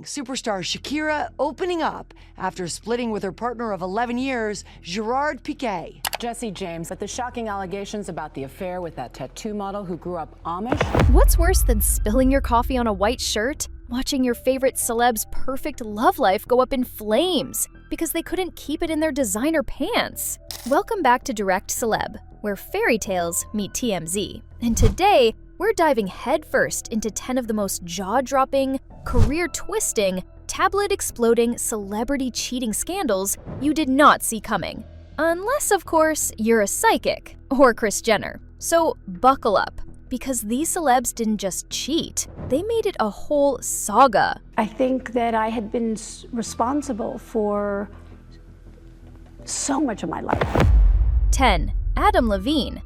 superstar Shakira opening up after splitting with her partner of 11 years, Gerard Piqué. Jesse James, but the shocking allegations about the affair with that tattoo model who grew up Amish. What's worse than spilling your coffee on a white shirt? Watching your favorite celeb's perfect love life go up in flames because they couldn't keep it in their designer pants. Welcome back to Direct Celeb, where fairy tales meet TMZ. And today, we're diving headfirst into 10 of the most jaw-dropping, career-twisting, tablet-exploding celebrity cheating scandals you did not see coming. Unless, of course, you're a psychic or Kris Jenner. So buckle up, because these celebs didn't just cheat, they made it a whole saga. I think that I had been responsible for so much of my life. 10. Adam Levine.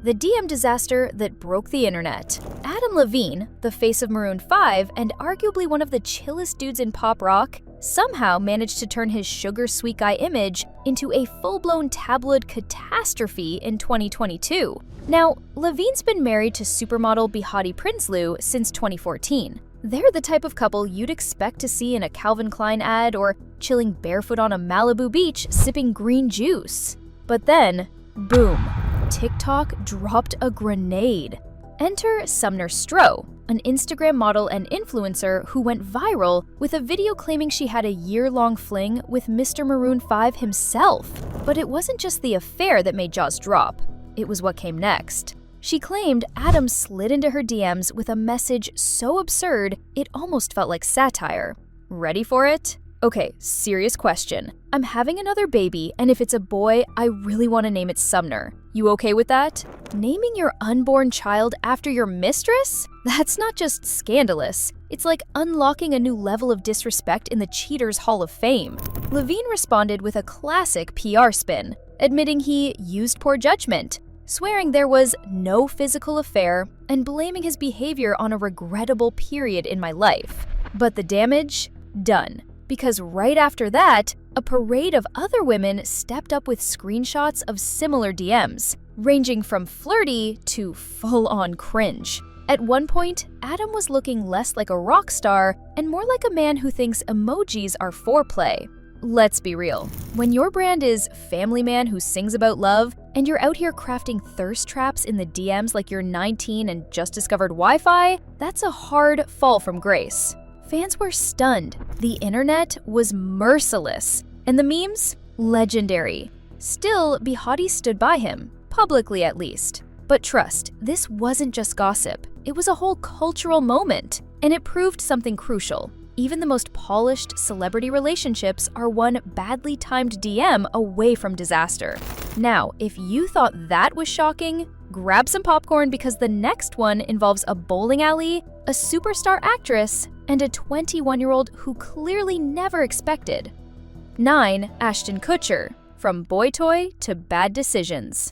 The DM disaster that broke the internet. Adam Levine, the face of Maroon 5 and arguably one of the chillest dudes in pop rock, somehow managed to turn his sugar sweet guy image into a full-blown tabloid catastrophe in 2022. Now, Levine's been married to supermodel Behati Prinsloo since 2014. They're the type of couple you'd expect to see in a Calvin Klein ad or chilling barefoot on a Malibu beach sipping green juice. But then, boom, TikTok dropped a grenade. Enter Sumner Stroh, an Instagram model and influencer who went viral with a video claiming she had a year-long fling with Mr. Maroon 5 himself. But it wasn't just the affair that made jaws drop. It was what came next. She claimed Adam slid into her DMs with a message so absurd it almost felt like satire. Ready for it? Okay, serious question. I'm having another baby, and if it's a boy, I really want to name it Sumner. You okay with that? Naming your unborn child after your mistress? That's not just scandalous. It's like unlocking a new level of disrespect in the Cheaters Hall of Fame. Levine responded with a classic PR spin, admitting he used poor judgment, swearing there was no physical affair, and blaming his behavior on a regrettable period in my life. But the damage? Done. Because right after that, a parade of other women stepped up with screenshots of similar DMs, ranging from flirty to full-on cringe. At one point, Adam was looking less like a rock star and more like a man who thinks emojis are foreplay. Let's be real. When your brand is family man who sings about love, and you're out here crafting thirst traps in the DMs like you're 19 and just discovered Wi-Fi, that's a hard fall from grace. Fans were stunned, the internet was merciless, and the memes? Legendary. Still, Behati stood by him, publicly at least. But trust, this wasn't just gossip, it was a whole cultural moment, and it proved something crucial. Even the most polished celebrity relationships are one badly timed DM away from disaster. Now, if you thought that was shocking, grab some popcorn because the next one involves a bowling alley, a superstar actress, and a 21-year-old who clearly never expected. 9. Ashton Kutcher. From boy toy to bad decisions.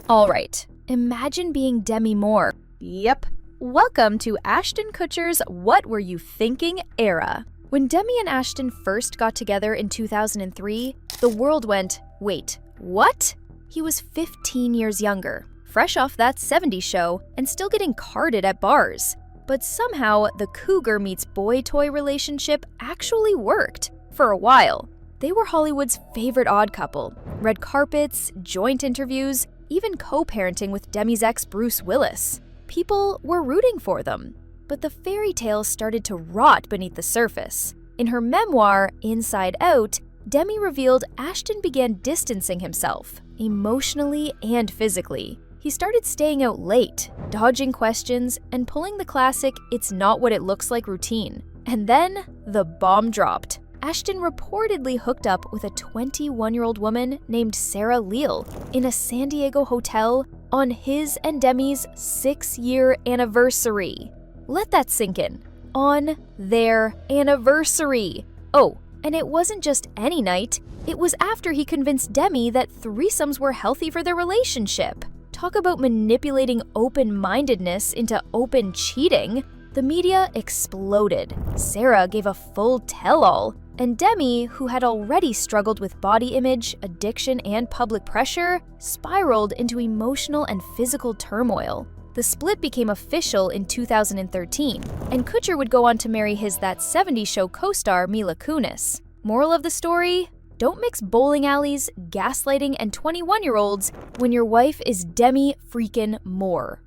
Alright, imagine being Demi Moore. Yep. Welcome to Ashton Kutcher's What Were You Thinking era. When Demi and Ashton first got together in 2003, the world went, wait, what? He was 15 years younger, fresh off that 70s show, and still getting carded at bars. But somehow, the cougar meets boy toy relationship actually worked. For a while. They were Hollywood's favorite odd couple. Red carpets, joint interviews, even co-parenting with Demi's ex Bruce Willis. People were rooting for them. But the fairy tale started to rot beneath the surface. In her memoir, Inside Out, Demi revealed Ashton began distancing himself, emotionally and physically. He started staying out late, dodging questions, and pulling the classic "it's not what it looks like" routine. And then, the bomb dropped. Ashton reportedly hooked up with a 21-year-old woman named Sarah Leal in a San Diego hotel on his and Demi's 6-year anniversary. Let that sink in. On their anniversary. Oh, and it wasn't just any night. It was after he convinced Demi that threesomes were healthy for their relationship. Talk about manipulating open-mindedness into open cheating. The media exploded. Sarah gave a full tell-all, and Demi, who had already struggled with body image, addiction, and public pressure, spiraled into emotional and physical turmoil. The split became official in 2013, and Kutcher would go on to marry his That 70s Show co-star Mila Kunis. Moral of the story? Don't mix bowling alleys, gaslighting, and 21-year-olds when your wife is Demi freaking Moore.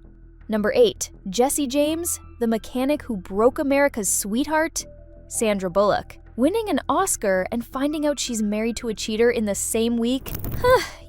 Number 8. Jesse James, the mechanic who broke America's sweetheart? Sandra Bullock. Winning an Oscar and finding out she's married to a cheater in the same week?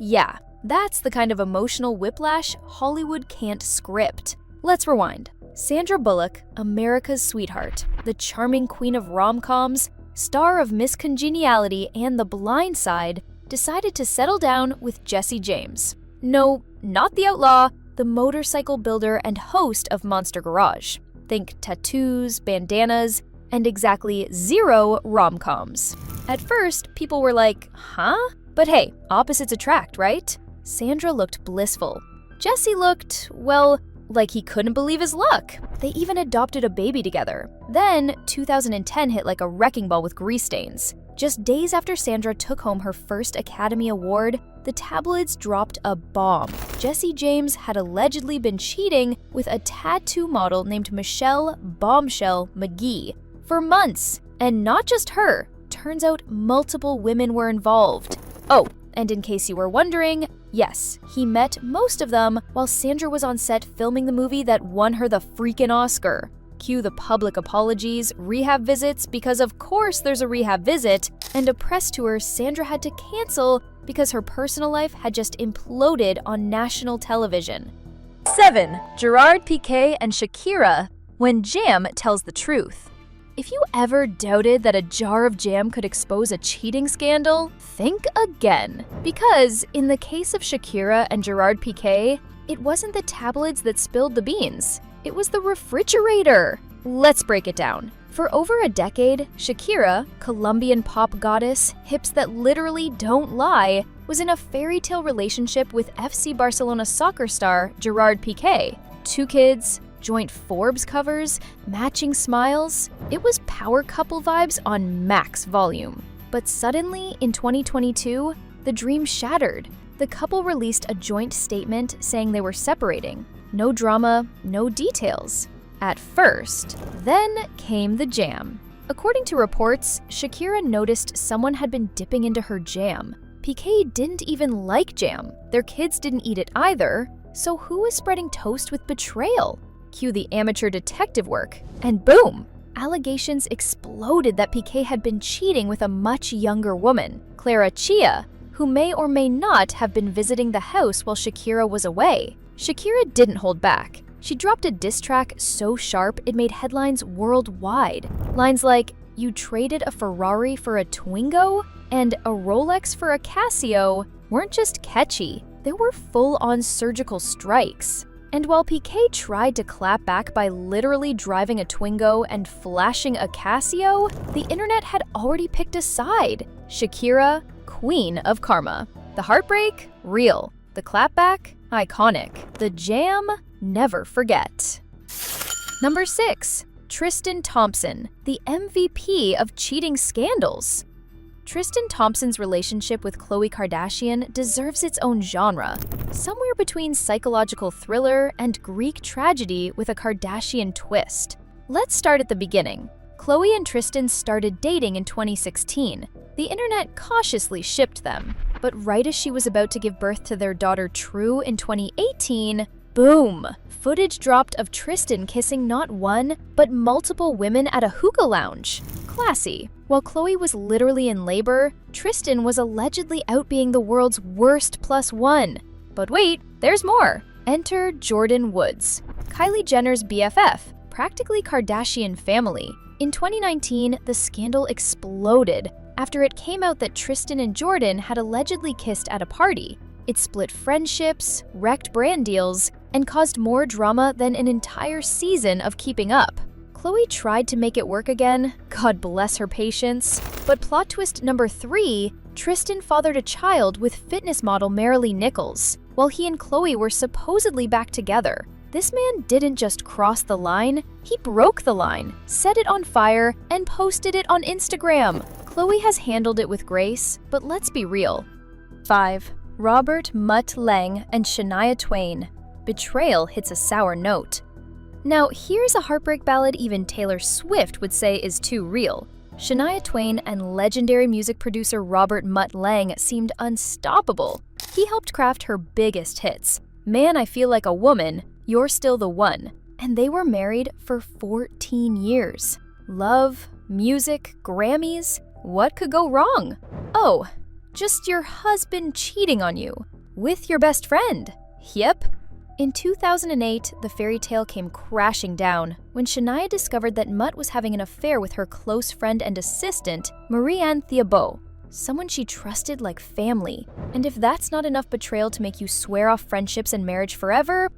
Yeah, that's the kind of emotional whiplash Hollywood can't script. Let's rewind. Sandra Bullock, America's sweetheart, the charming queen of rom-coms, star of Miss Congeniality and The Blind Side, decided to settle down with Jesse James. No, not the outlaw, the motorcycle builder and host of Monster Garage. Think tattoos, bandanas, and exactly 0 rom-coms. At first, people were like, huh? But hey, opposites attract, right? Sandra looked blissful. Jesse looked, well, like he couldn't believe his luck. They even adopted a baby together. Then, 2010 hit like a wrecking ball with grease stains. Just days after Sandra took home her first Academy Award, the tabloids dropped a bomb. Jesse James had allegedly been cheating with a tattoo model named Michelle Bombshell McGee for months. And not just her. Turns out multiple women were involved. Oh, and in case you were wondering, yes, he met most of them while Sandra was on set filming the movie that won her the freaking Oscar. Cue the public apologies, rehab visits, because of course there's a rehab visit, and a press tour Sandra had to cancel because her personal life had just imploded on national television. 7. Gerard Piqué and Shakira, when jam tells the truth. If you ever doubted that a jar of jam could expose a cheating scandal, think again. Because in the case of Shakira and Gerard Piqué, it wasn't the tabloids that spilled the beans. It was the refrigerator. Let's break it down. For over a decade, Shakira, Colombian pop goddess, hips that literally don't lie, was in a fairy tale relationship with FC Barcelona soccer star Gerard Piqué. 2 kids, joint Forbes covers, matching smiles. It was power couple vibes on max volume. But suddenly, in 2022, the dream shattered. The couple released a joint statement saying they were separating. No drama, no details. At first. Then came the jam. According to reports, Shakira noticed someone had been dipping into her jam. Piqué didn't even like jam. Their kids didn't eat it either. So who was spreading toast with betrayal? Cue the amateur detective work. And boom! Allegations exploded that Piqué had been cheating with a much younger woman, Clara Chia, who may or may not have been visiting the house while Shakira was away. Shakira didn't hold back. She dropped a diss track so sharp it made headlines worldwide. Lines like, "You traded a Ferrari for a Twingo?" and "a Rolex for a Casio" weren't just catchy, they were full-on surgical strikes. And while Piqué tried to clap back by literally driving a Twingo and flashing a Casio, the internet had already picked a side. Shakira, queen of karma. The heartbreak? Real. The clapback? Iconic. The jam? Never forget. Number 6. Tristan Thompson, the MVP of cheating scandals. Tristan Thompson's relationship with Khloe Kardashian deserves its own genre, somewhere between psychological thriller and Greek tragedy with a Kardashian twist. Let's start at the beginning. Khloe and Tristan started dating in 2016. The internet cautiously shipped them, but right as she was about to give birth to their daughter True in 2018, boom! Footage dropped of Tristan kissing not one, but multiple women at a hookah lounge. Classy. While Khloe was literally in labor, Tristan was allegedly out being the world's worst +1. But wait, there's more. Enter Jordyn Woods, Kylie Jenner's BFF, practically Kardashian family. In 2019, the scandal exploded after it came out that Tristan and Jordyn had allegedly kissed at a party. It split friendships, wrecked brand deals, and caused more drama than an entire season of Keeping Up. Khloe tried to make it work again, God bless her patience, but plot twist number 3, Tristan fathered a child with fitness model Marilee Nichols, while he and Khloe were supposedly back together. This man didn't just cross the line, he broke the line, set it on fire, and posted it on Instagram. Khloe has handled it with grace, but let's be real. 5. Robert Mutt Lange and Shania Twain, betrayal hits a sour note. Now, here's a heartbreak ballad even Taylor Swift would say is too real. Shania Twain and legendary music producer Robert Mutt Lange seemed unstoppable. He helped craft her biggest hits, Man, I Feel Like a Woman, You're Still the One, and they were married for 14 years. Love, music, Grammys, what could go wrong? Oh, just your husband cheating on you with your best friend. Yep. In 2008, the fairy tale came crashing down when Shania discovered that Mutt was having an affair with her close friend and assistant, Marie-Anne Thiebaud, someone she trusted like family. And if that's not enough betrayal to make you swear off friendships and marriage forever,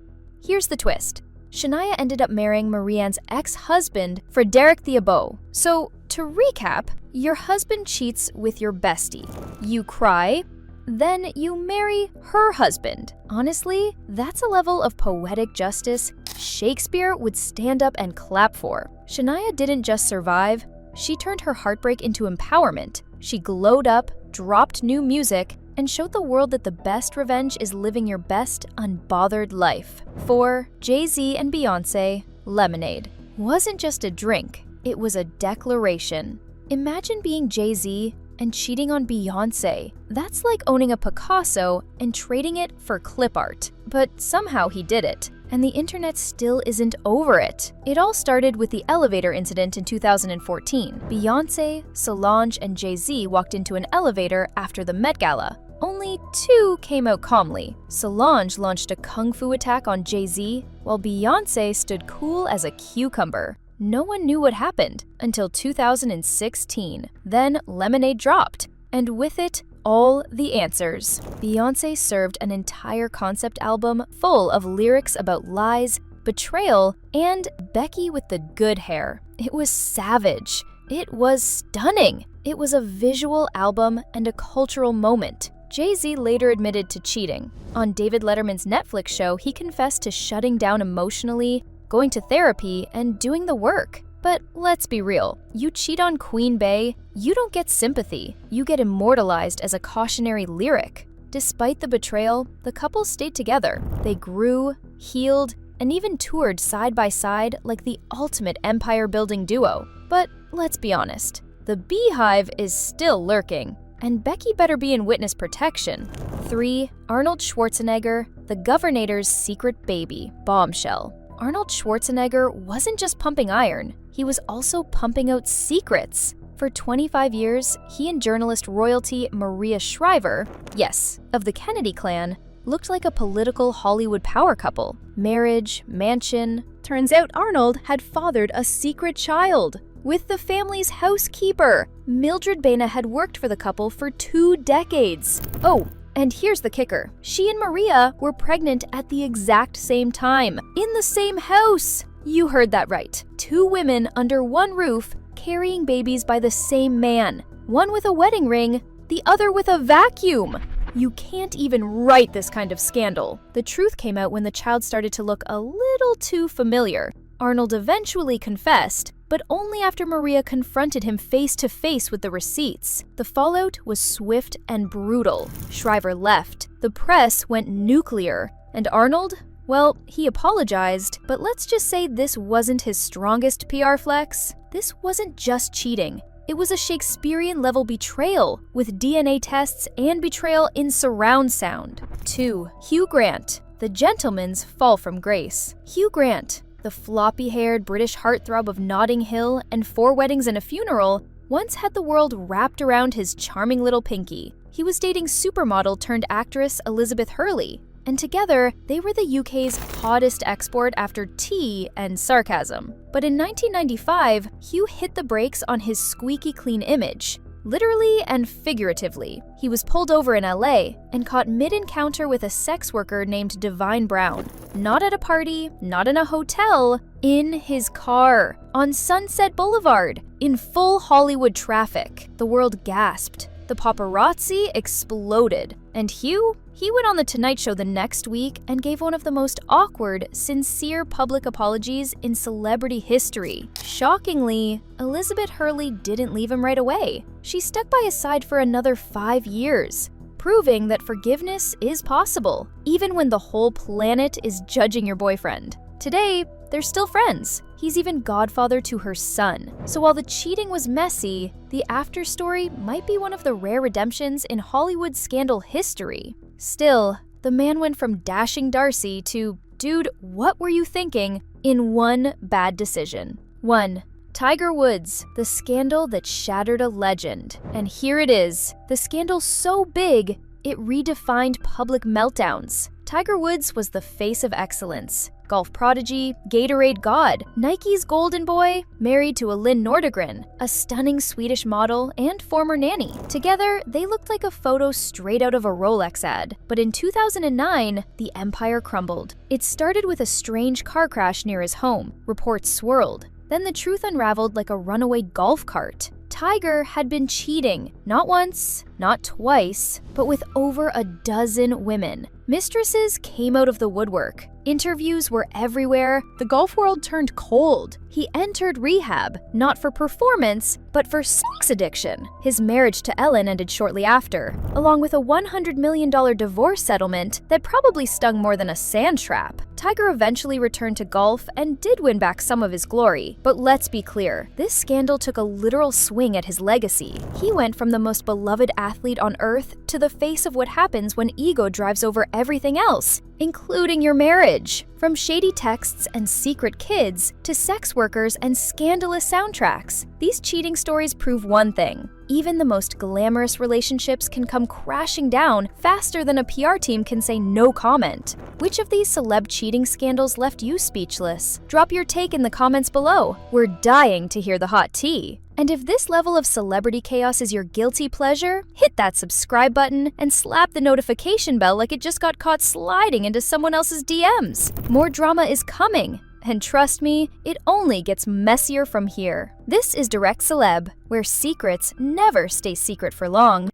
here's the twist. Shania ended up marrying Marie-Anne's ex-husband, Frédéric Thiebaud. So, to recap, your husband cheats with your bestie. You cry, then you marry her husband. Honestly, that's a level of poetic justice Shakespeare would stand up and clap for. Shania didn't just survive, she turned her heartbreak into empowerment. She glowed up, dropped new music, and showed the world that the best revenge is living your best, unbothered life. For Jay-Z and Beyoncé, Lemonade wasn't just a drink, it was a declaration. Imagine being Jay-Z and cheating on Beyoncé. That's like owning a Picasso and trading it for clip art. But somehow he did it, and the internet still isn't over it. It all started with the elevator incident in 2014. Beyoncé, Solange, and Jay-Z walked into an elevator after the Met Gala. Only two came out calmly. Solange launched a kung fu attack on Jay-Z, while Beyoncé stood cool as a cucumber. No one knew what happened until 2016. Then Lemonade dropped, and with it, all the answers. Beyoncé served an entire concept album full of lyrics about lies, betrayal, and Becky with the good hair. It was savage. It was stunning. It was a visual album and a cultural moment. Jay-Z later admitted to cheating. On David Letterman's Netflix show, he confessed to shutting down emotionally, going to therapy, and doing the work. But let's be real, you cheat on Queen Bey, you don't get sympathy, you get immortalized as a cautionary lyric. Despite the betrayal, the couple stayed together. They grew, healed, and even toured side by side like the ultimate empire-building duo. But let's be honest, the beehive is still lurking, and Becky better be in witness protection. 3. Arnold Schwarzenegger, the Governator's secret baby, bombshell. Arnold Schwarzenegger wasn't just pumping iron, he was also pumping out secrets. For 25 years, he and journalist royalty Maria Shriver, yes, of the Kennedy clan, looked like a political Hollywood power couple. Marriage, mansion. Turns out Arnold had fathered a secret child with the family's housekeeper. Mildred Baina had worked for the couple for 2 decades. Oh, and here's the kicker. She and Maria were pregnant at the exact same time, in the same house. You heard that right. 2 women under one roof, carrying babies by the same man. One with a wedding ring, the other with a vacuum. You can't even write this kind of scandal. The truth came out when the child started to look a little too familiar. Arnold eventually confessed, but only after Maria confronted him face to face with the receipts. The fallout was swift and brutal. Shriver left, the press went nuclear, and Arnold, well, he apologized, but let's just say this wasn't his strongest PR flex. This wasn't just cheating. It was a Shakespearean-level betrayal, with DNA tests and betrayal in surround sound. 2. Hugh Grant, the gentleman's fall from grace. Hugh Grant, the floppy-haired British heartthrob of Notting Hill and 4 Weddings and a Funeral, once had the world wrapped around his charming little pinky. He was dating supermodel turned actress Elizabeth Hurley, and together they were the UK's hottest export after tea and sarcasm. But in 1995, Hugh hit the brakes on his squeaky clean image. Literally and figuratively. He was pulled over in LA and caught mid-encounter with a sex worker named Divine Brown. Not at a party, not in a hotel, in his car, on Sunset Boulevard, in full Hollywood traffic. The world gasped. The paparazzi exploded. And Hugh? He went on The Tonight Show the next week and gave one of the most awkward, sincere public apologies in celebrity history. Shockingly, Elizabeth Hurley didn't leave him right away. She stuck by his side for another 5 years. proving that forgiveness is possible, even when the whole planet is judging your boyfriend. Today, they're still friends. He's even godfather to her son. So while the cheating was messy, the after story might be one of the rare redemptions in Hollywood scandal history. Still, the man went from dashing Darcy to, dude, what were you thinking, in one bad decision. 1. Tiger Woods, the scandal that shattered a legend. And here it is, the scandal so big, it redefined public meltdowns. Tiger Woods was the face of excellence. Golf prodigy, Gatorade god, Nike's golden boy, married to a Lynn Nordegren, a stunning Swedish model and former nanny. Together, they looked like a photo straight out of a Rolex ad. But in 2009, the empire crumbled. It started with a strange car crash near his home. Reports swirled. Then the truth unraveled like a runaway golf cart. Tiger had been cheating, not once, not twice, but with over a dozen women. Mistresses came out of the woodwork. Interviews were everywhere. The golf world turned cold. He entered rehab, not for performance, but for sex addiction. His marriage to Ellen ended shortly after, along with a $100 million divorce settlement that probably stung more than a sand trap. Tiger eventually returned to golf and did win back some of his glory. But let's be clear, this scandal took a literal swing at his legacy. He went from the most beloved athlete on earth to the face of what happens when ego drives over everything else, including your marriage. From shady texts and secret kids to sex workers and scandalous soundtracks, these cheating stories prove one thing: even the most glamorous relationships can come crashing down faster than a PR team can say no comment. Which of these celeb cheating scandals left you speechless? Drop your take in the comments below. We're dying to hear the hot tea. And if this level of celebrity chaos is your guilty pleasure, hit that subscribe button and slap the notification bell like it just got caught sliding into someone else's DMs. More drama is coming, and trust me, it only gets messier from here. This is Direct Celeb, where secrets never stay secret for long.